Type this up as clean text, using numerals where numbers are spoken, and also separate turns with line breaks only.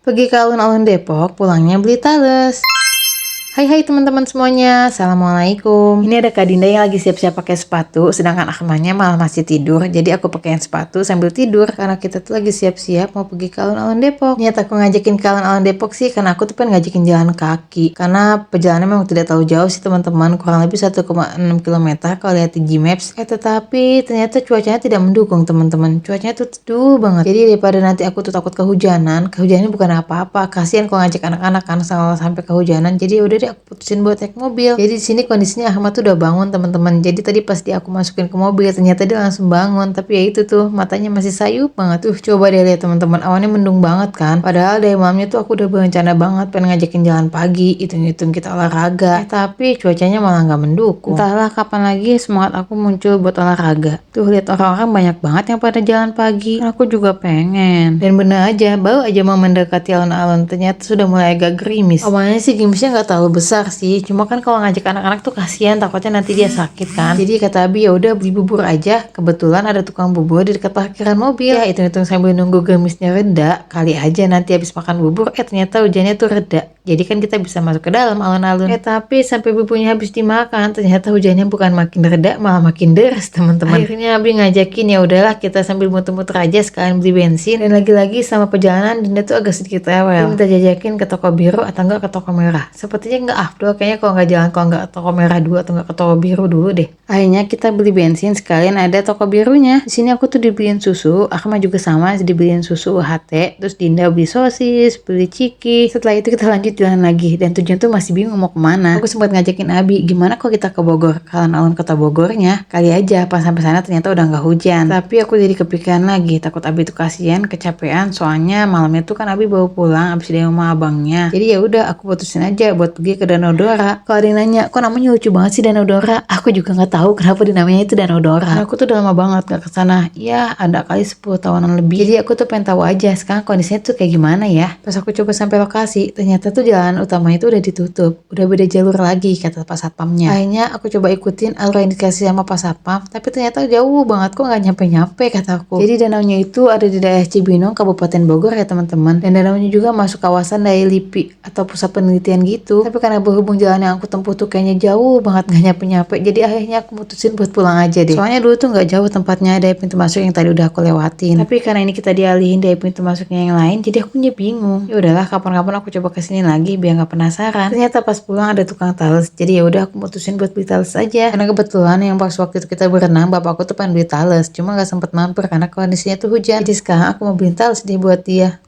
Pergi ke alun-alun Depok, pulangnya beli tales. Hai teman-teman semuanya, Assalamualaikum. Ini ada Kak Dinda yang lagi siap-siap pakai sepatu, sedangkan Akmalnya malah masih tidur. Jadi aku pakaiin sepatu sambil tidur karena kita tuh lagi siap-siap mau pergi ke alun-alun Depok. Niat aku ngajakin ke alun-alun Depok sih karena aku tuh pengen ngajakin jalan kaki. Karena perjalanan memang tidak terlalu jauh sih teman-teman, kurang lebih 1,6 km kalau lihat di Gmaps. Tetapi ternyata cuacanya tidak mendukung teman-teman. Cuacanya tuh teduh banget. Jadi daripada nanti aku tuh takut kehujanan bukan apa-apa. Kasihan kalau ngajak anak-anak kan sampai kehujanan. Jadi udah deh aku putusin buat naik mobil. Jadi di sini kondisinya Ahmad tuh udah bangun teman-teman. Jadi tadi pas aku masukin ke mobil ternyata dia langsung bangun. Tapi ya itu tuh matanya masih sayup banget. Tuh coba deh lihat teman-teman. Awannya mendung banget kan. Padahal dari malamnya tuh aku udah berencana banget pengen ngajakin jalan pagi. Hitung-hitung kita olahraga. Tapi cuacanya malah nggak mendukung. Entahlah kapan lagi semangat aku muncul buat olahraga. Tuh lihat orang-orang banyak banget yang pada jalan pagi. Aku juga pengen. Dan bener aja baru aja mau mendekati alun-alun ternyata sudah mulai agak gerimis. Awalnya sih gerimisnya nggak terlalu besar sih, cuma kan kalau ngajak anak-anak tuh kasihan takutnya nanti dia sakit kan. Jadi kata Abi ya udah beli bubur aja. Kebetulan ada tukang bubur di dekat parkiran mobil. Ya hitung-hitung sambil nunggu gerimisnya reda, kali aja nanti habis makan bubur ternyata hujannya tuh reda. Jadi kan kita bisa masuk ke dalam alun-alun. Tapi sampai buburnya habis dimakan ternyata hujannya bukan makin reda malah makin deras teman-teman. Akhirnya Abi ngajakin ya udahlah kita sambil muter-muter aja sekalian beli bensin. Dan lagi-lagi sama perjalanan Dinda tuh agak sedikit rewel. Kita jajakin ke toko biru atau enggak ke toko merah. Sepertinya nggak afdol kayaknya kalau nggak jalan kalau nggak ke toko merah dulu atau nggak ke toko biru dulu deh. Akhirnya kita beli bensin sekalian ada toko birunya. Di sini aku tuh dibeliin susu, Akma juga sama dibeliin susu UHT. Terus Dinda beli sosis, beli ciki. Setelah itu kita lanjut jalan lagi dan tujuan tuh masih bingung mau kemana. Aku sempat ngajakin Abi, gimana kalau kita ke Bogor, ke alun-alun kota Bogornya. Kali aja pas sampai sana ternyata udah nggak hujan. Tapi aku jadi kepikiran lagi, takut Abi tuh kasihan, kecapean. Soalnya malamnya tuh kan Abi baru pulang abis dari rumah abangnya. Jadi ya udah aku putusin aja buat pergi ke Danau Dora. Kalau ada yang nanya, kok namanya lucu banget sih Danau Dora? Aku juga nggak tahu kenapa dinamanya itu Danau Dora. Nah, aku tuh udah lama banget gak kesana. Ya ada kali 10 tahunan lebih. Jadi aku tuh pengen tahu aja sekarang kondisinya tuh kayak gimana ya. Pas aku coba sampai lokasi, ternyata tuh jalan utamanya itu udah ditutup. Udah beda jalur lagi kata pas satpamnya. Akhirnya aku coba ikutin alur yang dikasih sama pas satpam. Tapi ternyata jauh banget kok nggak nyampe-nyampe kataku. Jadi danaunya itu ada di daerah Cibinong, Kabupaten Bogor ya teman-teman. Dan danaunya juga masuk kawasan Daya Lipi atau pusat penelitian gitu. Tapi karena berhubung jalan yang aku tempuh tuh kayaknya jauh banget nggak nyampe-nyampe. Jadi akhirnya aku mutusin buat pulang aja deh. Soalnya dulu tuh nggak jauh tempatnya dari pintu masuk yang tadi udah aku lewatin. Tapi karena ini kita dialihin dari pintu masuknya yang lain, jadi aku bingung. Ya udahlah kapan-kapan aku coba kesini lagi biar nggak penasaran. Ternyata pas pulang ada tukang tales. Jadi ya udah aku mutusin buat beli tales aja. Karena kebetulan yang pas waktu itu kita berenang, bapakku tuh pengen beli tales. Cuma nggak sempet mampir karena kondisinya tuh hujan. Jadi sekarang aku mau beli tales deh buat dia.